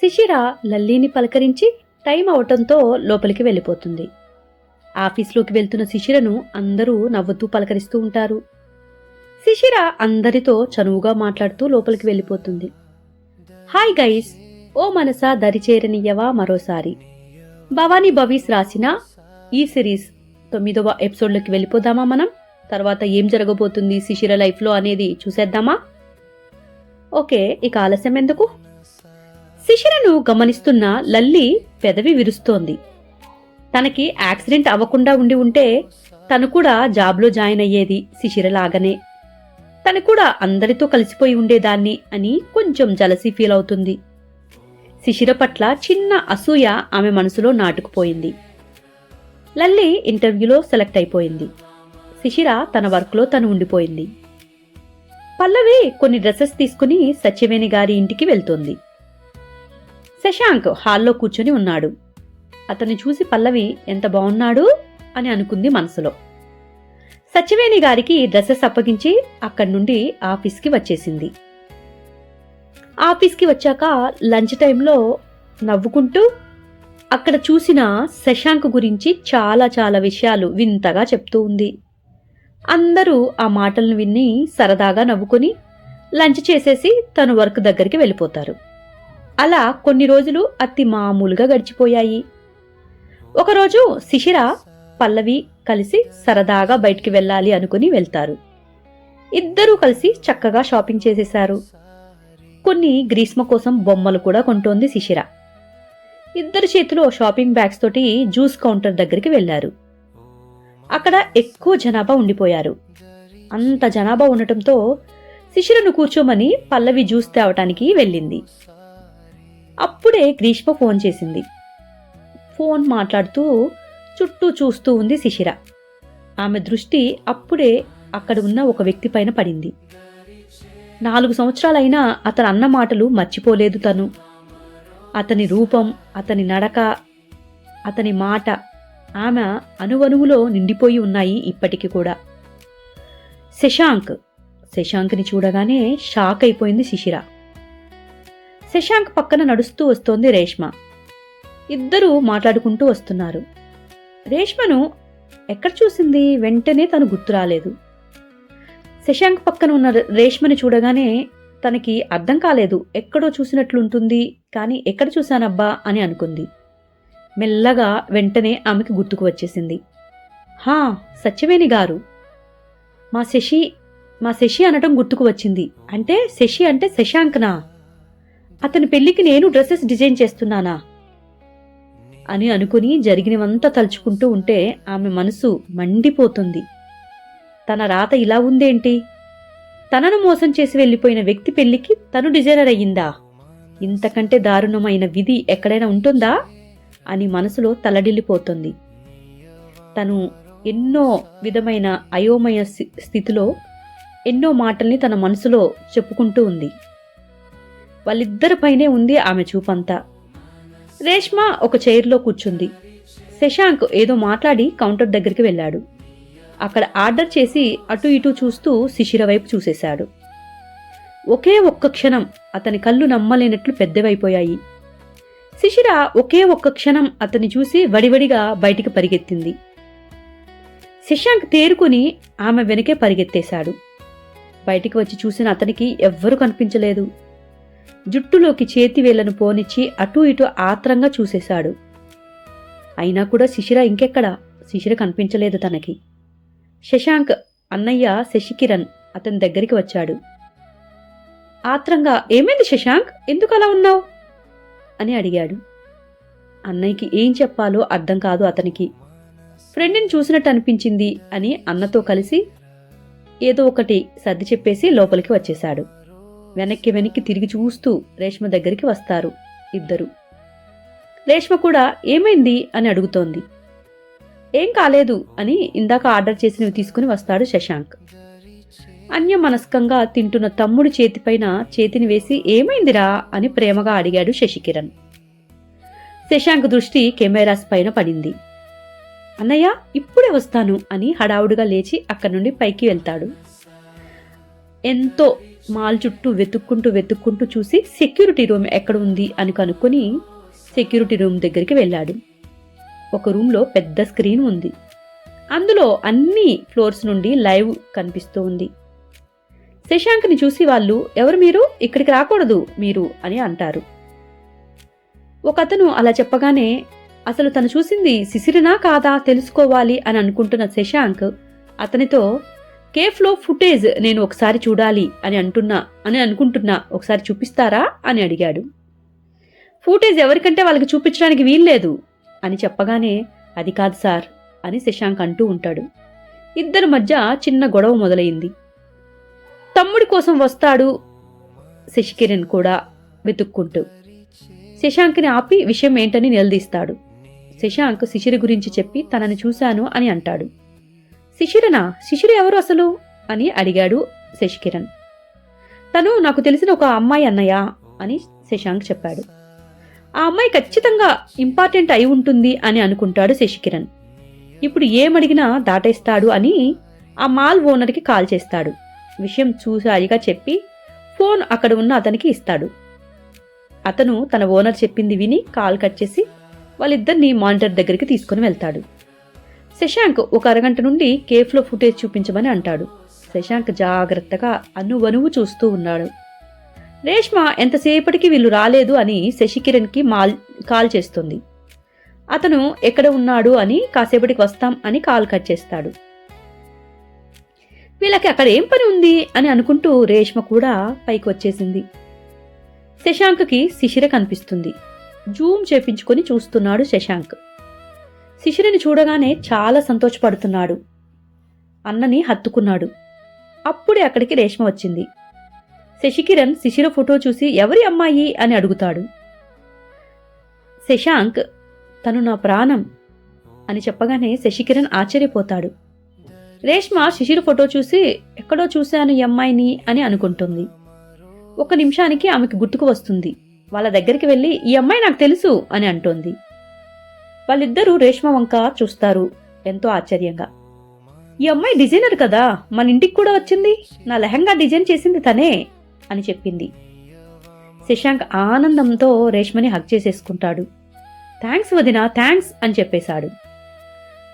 శిశిర లల్లీని పలకరించి టైం అవటంతో లోపలికి వెళ్ళిపోతుంది. ఆఫీస్లోకి వెళ్తున్న శిశిరను అందరూ నవ్వుతూ పలకరిస్తూ ఉంటారు. శిశిర అందరితో చనువుగా మాట్లాడుతూ లోపలికి వెళ్ళిపోతుంది. హాయ్ గైస్, ఓ మనసా దరిచేరనియవా మరోసారి. భవానీ భవీస్ రాసిన ఈ సిరీస్ 9వ ఎపిసోడ్లోకి వెళ్ళిపోదామా మనం? తర్వాత ఏం జరగబోతుంది శిశిర లైఫ్లో అనేది చూసేద్దామా? ఓకే, ఇక ఆలస్యం ఎందుకు? శిశిరను గమనిస్తున్న లల్లి పెదవి విరుస్తోంది. తనకి యాక్సిడెంట్ అవ్వకుండా ఉండి ఉంటే తను కూడా జాబ్లో జాయిన్ అయ్యేది శిశిరలాగానే. తను కూడా అందరితో కలిసిపోయి ఉండేదాన్ని అని కొంచెం జలసీ ఫీల్ అవుతుంది. శిశిర పట్ల చిన్న అసూయ ఆమె మనసులో నాటుకుపోయింది. లల్లి ఇంటర్వ్యూలో సెలెక్ట్ అయిపోయింది. శిశిర తన వర్క్లో తను ఉండిపోయింది. పల్లవి కొన్ని డ్రెస్సెస్ తీసుకుని సత్యవేణి గారి ఇంటికి వెళ్తోంది. శశాంక్ హాల్లో కూర్చొని ఉన్నాడు. అతన్ని చూసి పల్లవి ఎంత బాగున్నాడు అని అనుకుంది మనసులో. సత్యవేణి గారికి డ్రెస్సెస్ అప్పగించి అక్కడి నుండి ఆఫీస్కి వచ్చేసింది. ఆఫీస్కి వచ్చాక లంచ్ టైంలో నవ్వుకుంటూ అక్కడ చూసిన శశాంక్ గురించి చాలా చాలా విషయాలు వింతగా చెప్తూ ఉంది. అందరూ ఆ మాటలను విని సరదాగా నవ్వుకుని లంచ్ చేసేసి తన వర్క్ దగ్గరికి వెళ్ళిపోతారు. అలా కొన్ని రోజులు అతి మామూలుగా గడిచిపోయాయి. ఒకరోజు శిశిర పల్లవి కలిసి సరదాగా బయటికి వెళ్ళాలి అనుకుని వెళ్తారు. ఇద్దరూ కలిసి చక్కగా షాపింగ్ చేసేశారు. కొన్ని గ్రీష్మ కోసం బొమ్మలు కూడా కొంటోంది శిశిర. ఇద్దరు చేతిలో షాపింగ్ బ్యాగ్స్ తోటి జ్యూస్ కౌంటర్ దగ్గరికి వెళ్లారు. అక్కడ ఎక్కువ జనాభా ఉండిపోయారు. అంత జనాభా ఉండటంతో శిశిరను కూర్చోమని పల్లవి జ్యూస్ తేవటానికి వెళ్ళింది. అప్పుడే గ్రీష్మ ఫోన్ చేసింది. ఫోన్ మాట్లాడుతూ చుట్టూ చూస్తూ ఉంది శిశిర. ఆమె దృష్టి అప్పుడే అక్కడ ఉన్న ఒక వ్యక్తి పైన పడింది. 4 సంవత్సరాలైనా అతను అన్న మాటలు మర్చిపోలేదు తను. అతని రూపం, అతని నడక, అతని మాట ఆమె అణువణువులో నిండిపోయి ఉన్నాయి ఇప్పటికి కూడా. శశాంక్ని చూడగానే షాక్ అయిపోయింది శిశిర. శశాంక్ పక్కన నడుస్తూ వస్తోంది రేష్మ. ఇద్దరూ మాట్లాడుకుంటూ వస్తున్నారు. రేష్మను ఎక్కడ చూసింది వెంటనే తను గుర్తు రాలేదు. శశాంక్ పక్కన ఉన్న రేష్మని చూడగానే తనకి అర్థం కాలేదు. ఎక్కడో చూసినట్లుంటుంది, కానీ ఎక్కడ చూశానబ్బా అని అనుకుంది. మెల్లగా వెంటనే ఆమెకి గుర్తుకు వచ్చేసింది. హా, సత్యవేణి గారు. మా శశి అనటం గుర్తుకు వచ్చింది. అంటే శశి అంటే శశాంక్నా? అతని పెళ్లికి నేను డ్రెస్సెస్ డిజైన్ చేస్తున్నానా అని అనుకుని జరిగినవంతా తలుచుకుంటూ ఉంటే ఆమె మనసు మండిపోతుంది. తన రాత ఇలా ఉందేంటి? తనను మోసం చేసి వెళ్ళిపోయిన వ్యక్తి పెళ్లికి తను డిజైనర్ అయ్యిందా? ఇంతకంటే దారుణమైన విధి ఎక్కడైనా ఉంటుందా అని మనసులో తలడిల్లిపోతుంది. తను ఎన్నో విధమైన అయోమయ స్థితిలో ఎన్నో మాటల్ని తన మనసులో చెప్పుకుంటూ ఉంది. వాళ్ళిద్దరిపైనే ఉంది ఆమె చూపంతా. రేష్మ ఒక చైర్లో కూర్చుంది. శశాంక్ ఏదో మాట్లాడి కౌంటర్ దగ్గరికి వెళ్ళాడు. అక్కడ ఆర్డర్ చేసి అటు ఇటు చూస్తూ శిశిర వైపు చూసేశాడు. ఒకే ఒక్క క్షణం అతని కళ్ళు నమ్మలేనట్లు పెద్దవైపోయాయి. శిశిర ఒకే ఒక్క క్షణం అతన్ని చూసి వడివడిగా బయటికి పరిగెత్తింది. శశాంక్ తేరుకుని ఆమె వెనకే పరిగెత్తేశాడు. బయటికి వచ్చి చూసిన అతనికి ఎవ్వరూ కనిపించలేదు. జుట్టులోకి చేతివేళ్లను పోనిచ్చి అటూ ఇటూ ఆత్రంగా చూసేశాడు. అయినా కూడా శిశిర ఇంకెక్కడా? శిశిర కనిపించలేదు తనకి. శశాంక్ అన్నయ్య శశికిరణ్ అతని దగ్గరికి వచ్చాడు. ఆత్రంగా, ఏమైంది శశాంక్, ఎందుకు అలా ఉన్నావు అని అడిగాడు. అన్నయ్యకి ఏం చెప్పాలో అర్థం కాదు అతనికి. ఫ్రెండ్ని చూసినట్టు అనిపించింది అని అన్నతో కలిసి ఏదో ఒకటి సర్ది చెప్పేసి లోపలికి వచ్చేశాడు. వెనక్కి తిరిగి చూస్తూ రేష్మ దగ్గరికి వస్తారు ఇద్దరు. రేష్మ కూడా ఏమైంది అని అడుగుతోంది. ఏం కాలేదు అని ఇందాక ఆర్డర్ చేసినవి తీసుకుని వస్తాడు శశాంక్. అన్యమనస్కంగా తింటున్న తమ్ముడి చేతిపైన చేతిని వేసి ఏమైందిరా అని ప్రేమగా అడిగాడు శశికిరణ్. శశాంక్ దృష్టి కెమెరాస్ పైన పడింది. అన్నయ్య ఇప్పుడే వస్తాను అని హడావుడిగా లేచి అక్కడి నుండి పైకి వెళ్తాడు. ఎంతో మాల్ చుట్టూ వెతుక్కుంటూ చూసి సెక్యూరిటీ రూమ్ ఎక్కడ ఉంది అని కనుక్కొని సెక్యూరిటీ రూమ్ దగ్గరికి వెళ్ళాడు. ఒక రూమ్లో పెద్ద స్క్రీన్ ఉంది. అందులో అన్ని ఫ్లోర్స్ నుండి లైవ్ కనిపిస్తూ ఉంది. శశాంక్ని చూసి వాళ్ళు, ఎవరు మీరు, ఇక్కడికి రాకూడదు మీరు అని అంటారు. ఒకతను అలా చెప్పగానే అసలు తను చూసింది శిశిరనా కాదా తెలుసుకోవాలి అని అనుకుంటున్న శశాంక్ అతనితో, కేఫ్లో ఫుటేజ్ నేను ఒకసారి చూడాలి అని అనుకుంటున్నా, ఒకసారి చూపిస్తారా అని అడిగాడు. ఫుటేజ్ ఎవరికంటే వాళ్ళకి చూపించడానికి వీల్లేదు అని చెప్పగానే, అది కాదు సార్ అని శశాంక్ అంటూ ఉంటాడు. ఇద్దరి మధ్య చిన్న గొడవ మొదలైంది. తమ్ముడి కోసం వస్తాడు శశికిరణ్ కూడా వెతుక్కుంటూ. శశాంక్ని ఆపి విషయం ఏంటని నిలదీస్తాడు. శశాంక్ శిశిర గురించి చెప్పి తనని చూశాను అని అంటాడు. శిశిర ఎవరు అసలు అని అడిగాడు శశికిరణ్. తను నాకు తెలిసిన ఒక అమ్మాయి అన్నయ్య అని శశాంక్ చెప్పాడు. ఆ అమ్మాయి ఖచ్చితంగా ఇంపార్టెంట్ అయి ఉంటుంది అని అనుకుంటాడు శశికిరణ్. ఇప్పుడు ఏమడిగినా దాటేస్తాడు అని ఆ మాల్ ఓనర్కి కాల్ చేస్తాడు. విషయం చూసారిగా చెప్పి ఫోన్ అక్కడ ఉన్న అతనికి ఇస్తాడు. అతను తన ఓనర్ చెప్పింది విని కాల్ కట్ చేసి వాళ్ళిద్దరిని మానిటర్ దగ్గరికి తీసుకుని వెళ్తాడు. శశాంక్ ఒక అరగంట నుండి కేఫ్లో ఫుటేజ్ చూపించమని అంటాడు. శశాంక్ జాగ్రత్తగా అనువనువు చూస్తూ ఉన్నాడు. రేష్మ ఎంతసేపటికి వీళ్ళు రాలేదు అని శశికిరణ్కి కాల్ చేస్తుంది. అతను ఎక్కడ ఉన్నాడు అని, కాసేపటికి వస్తాం అని కాల్ కట్ చేస్తాడు. వీళ్ళకి అక్కడ ఏం పని ఉంది అని అనుకుంటూ రేష్మ కూడా పైకి వచ్చేసింది. శశాంక్కి శిశిర కనిపిస్తుంది. జూమ్ చేపించుకొని చూస్తున్నాడు శశాంక్. శిశిరని చూడగానే చాలా సంతోషపడుతున్నాడు. అన్నని హత్తుకున్నాడు. అప్పుడే అక్కడికి రేష్మ వచ్చింది. శశికిరణ్ శిశిర ఫోటో చూసి ఎవరి అమ్మాయి అని అడుగుతాడు. శశాంక్, తను నా ప్రాణం అని చెప్పగానే శశికిరణ్ ఆశ్చర్యపోతాడు. రేష్మ శిశిర ఫోటో చూసి ఎక్కడో చూశాను ఈ అమ్మాయిని అని అనుకుంటుంది. ఒక నిమిషానికి ఆమెకు గుర్తుకు వస్తుంది. వాళ్ళ దగ్గరికి వెళ్ళి, ఈ అమ్మాయి నాకు తెలుసు అని అంటోంది. వాళ్ళిద్దరూ రేష్మ వంక చూస్తారు ఎంతో ఆశ్చర్యంగా. ఈ అమ్మాయి డిజైనర్ కదా, మన ఇంటికి కూడా వచ్చింది, నా లెహంగా డిజైన్ చేసింది తనే అని చెప్పింది. శశాంక్ ఆనందంతో రేష్మని హగ్ చేసేసుకుంటాడు. థ్యాంక్స్ వదినా, థ్యాంక్స్ అని చెప్పేశాడు.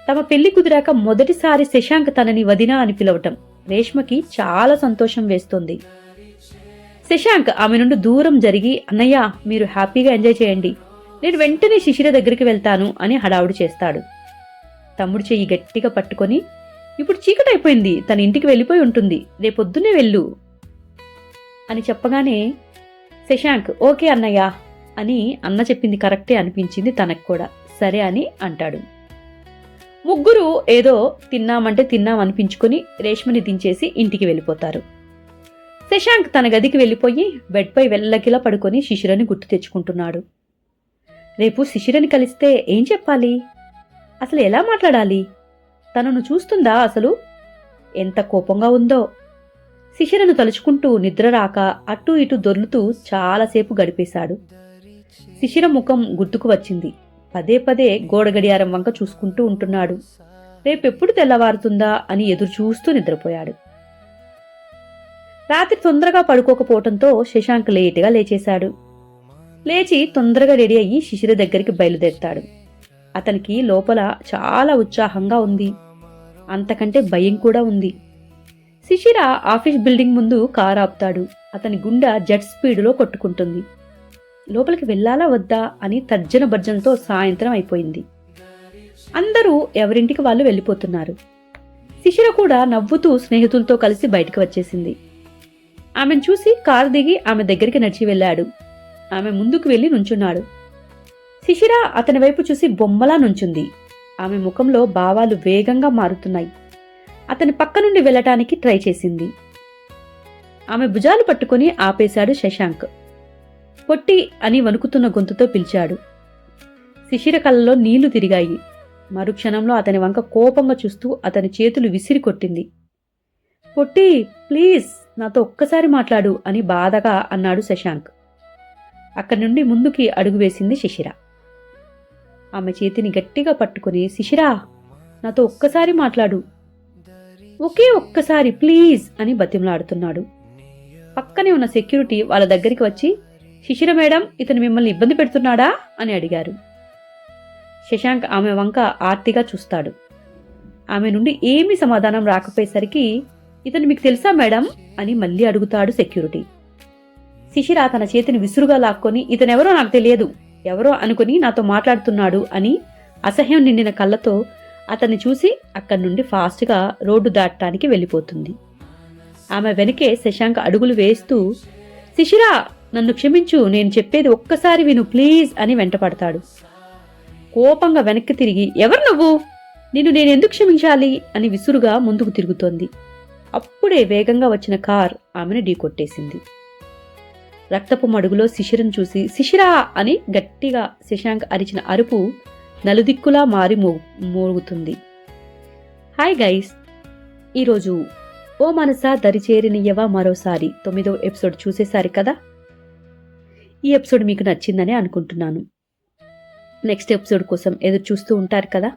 తమ పెళ్లి కుదిరాక మొదటిసారి శశాంక్ తనని వదినా అని పిలవటం రేష్మకి చాలా సంతోషం వేస్తోంది. శశాంక్ ఆమె నుండి దూరం జరిగి, అన్నయ్య మీరు హ్యాపీగా ఎంజాయ్ చేయండి, నేను వెంటనే శిశిర దగ్గరికి వెళ్తాను అని హడావుడి చేస్తాడు. తమ్ముడు చెయ్యి గట్టిగా పట్టుకొని, ఇప్పుడు చీకటైపోయింది, తన ఇంటికి వెళ్ళిపోయి ఉంటుంది, రేపొద్దునే వెళ్ళు అని చెప్పగానే శశాంక్ ఓకే అన్నయ్య అని, అన్న చెప్పింది కరెక్టే అనిపించింది తనకు కూడా, సరే అని అంటాడు. ముగ్గురు ఏదో తిన్నామంటే తిన్నామనిపించుకుని రేష్మని దించేసి ఇంటికి వెళ్ళిపోతారు. శశాంక్ తన గదికి వెళ్ళిపోయి బెడ్పై వెల్లకిలా పడుకొని శిశిరని గుర్తు తెచ్చుకుంటున్నాడు. రేపు శిశిరని కలిస్తే ఏం చెప్పాలి, అసలు ఎలా మాట్లాడాలి, తనను చూస్తుందా అసలు, ఎంత కోపంగా ఉందో. శిశిరను తలుచుకుంటూ నిద్ర రాక అటూ ఇటూ దొర్లుతూ చాలాసేపు గడిపేశాడు. శిశిర ముఖం గుర్తుకు వచ్చింది. పదే పదే గోడ గడియారం వంక చూసుకుంటూ ఉంటున్నాడు. రేపెప్పుడు తెల్లవారుతుందా అని ఎదురు చూస్తూ నిద్రపోయాడు. రాత్రి తొందరగా పడుకోకపోవటంతో శశాంక్ లేటుగా లేచేశాడు. లేచి తొందరగా రెడీ అయ్యి శిశిర దగ్గరికి బయలుదేరతాడు. అతనికి లోపల చాలా ఉత్సాహంగా ఉంది, అంతకంటే భయం కూడా ఉంది. శిశిర ఆఫీస్ బిల్డింగ్ ముందు కారు ఆపుతాడు. అతని గుండె జెట్ స్పీడులో కొట్టుకుంటుంది. లోపలికి వెళ్లాలా వద్దా అని తర్జన భర్జనతో సాయంత్రం అయిపోయింది. అందరూ ఎవరింటికి వాళ్ళు వెళ్ళిపోతున్నారు. శిశిర కూడా నవ్వుతూ స్నేహితులతో కలిసి బయటకు వచ్చేసింది. ఆమెను చూసి కారు దిగి ఆమె దగ్గరికి నడిచి వెళ్ళాడు. ఆమె ముందుకు వెళ్లి నుంచున్నాడు. శిశిర అతని వైపు చూసి బొమ్మలా నుంచుంది. ఆమె ముఖంలో భావాలు వేగంగా మారుతున్నాయి. అతని పక్క నుండి వెళ్లటానికి ట్రై చేసింది. ఆమె భుజాలు పట్టుకుని ఆపేశాడు శశాంక్. పొట్టి అని వణుకుతున్న గొంతుతో పిలిచాడు. శిశిర కళ్ళలో నీళ్లు తిరిగాయి. మరుక్షణంలో అతని వంక కోపంగా చూస్తూ అతని చేతులు విసిరి కొట్టింది. పొట్టి, ప్లీజ్ నాతో ఒక్కసారి మాట్లాడు అని బాధగా అన్నాడు శశాంక్. అక్కడి నుండి ముందుకి అడుగు వేసింది శిశిర. ఆమె చేతిని గట్టిగా పట్టుకుని, శిశిరా నాతో ఒక్కసారి మాట్లాడు, ఒకే ఒక్కసారి ప్లీజ్ అని బతిమలాడుతున్నాడు. పక్కనే ఉన్న సెక్యూరిటీ వాళ్ళ దగ్గరికి వచ్చి, శిశిర మేడం, ఇతను మిమ్మల్ని ఇబ్బంది పెడుతున్నాడా అని అడిగారు. శశాంక్ ఆమె వంక ఆర్తిగా చూస్తాడు. ఆమె నుండి ఏమీ సమాధానం రాకపోయేసరికి, ఇతను మీకు తెలుసా మేడం అని మళ్ళీ అడుగుతాడు సెక్యూరిటీ. శిశిర తన చేతిని విసురుగా లాక్కొని, ఇతనెవరో నాకు తెలియదు, ఎవరో అనుకుని నాతో మాట్లాడుతున్నాడు అని అసహ్యం నిండిన కళ్ళతో అతన్ని చూసి అక్కడి నుండి ఫాస్ట్గా రోడ్డు దాటడానికి వెళ్ళిపోతుంది. ఆమె వెనకే శశాంక్ అడుగులు వేస్తూ, శిశిర, నన్ను క్షమించు, నేను చెప్పేది ఒక్కసారి విను ప్లీజ్ అని వెంటపడతాడు. కోపంగా వెనక్కి తిరిగి, ఎవరు నువ్వు, నిన్ను నేనెందుకు క్షమించాలి అని విసురుగా ముందుకు తిరుగుతోంది. అప్పుడే వేగంగా వచ్చిన కార్ ఆమెను ఢీకొట్టేసింది. రక్తపు మడుగులో శిశిరను చూసి, శిశిరా అని గట్టిగా శశాంక్ అరిచిన అరుపు నలుదిక్కులా మారి మోగుతుంది. హాయ్ గైస్, ఈరోజు ఓ మనసా దరిచేరినియ్యవా మరోసారి 9వ ఎపిసోడ్ చూసేశారు కదా. ఈ ఎపిసోడ్ మీకు నచ్చిందని అనుకుంటున్నాను. నెక్స్ట్ ఎపిసోడ్ కోసం ఎదురు చూస్తూ ఉంటారు కదా.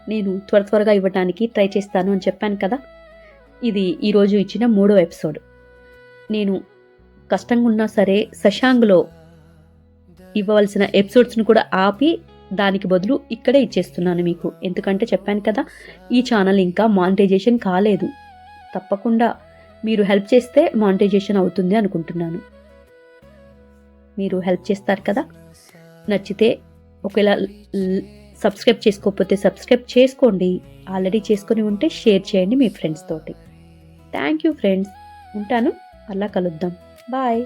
నేను త్వరగా ఇవ్వడానికి ట్రై చేస్తాను అని చెప్పాను కదా. ఇది ఈరోజు ఇచ్చిన 3వ ఎపిసోడ్. నేను కష్టంగా ఉన్నా సరే శశాంక్లో ఇవ్వవలసిన ఎపిసోడ్స్ను కూడా ఆపి దానికి బదులు ఇక్కడే ఇచ్చేస్తున్నాను మీకు. ఎందుకంటే చెప్పాను కదా, ఈ ఛానల్ ఇంకా మానిటైజేషన్ కాలేదు. తప్పకుండా మీరు హెల్ప్ చేస్తే మానిటైజేషన్ అవుతుంది అనుకుంటున్నాను. మీరు హెల్ప్ చేస్తారు కదా. నచ్చితే ఒకవేళ సబ్స్క్రైబ్ చేసుకోకపోతే సబ్స్క్రైబ్ చేసుకోండి. ఆల్రెడీ చేసుకొని ఉంటే షేర్ చేయండి మీ ఫ్రెండ్స్ తోటి. Thank you friends. ఉంటాను, అలా కలుద్దాం. బాయ్.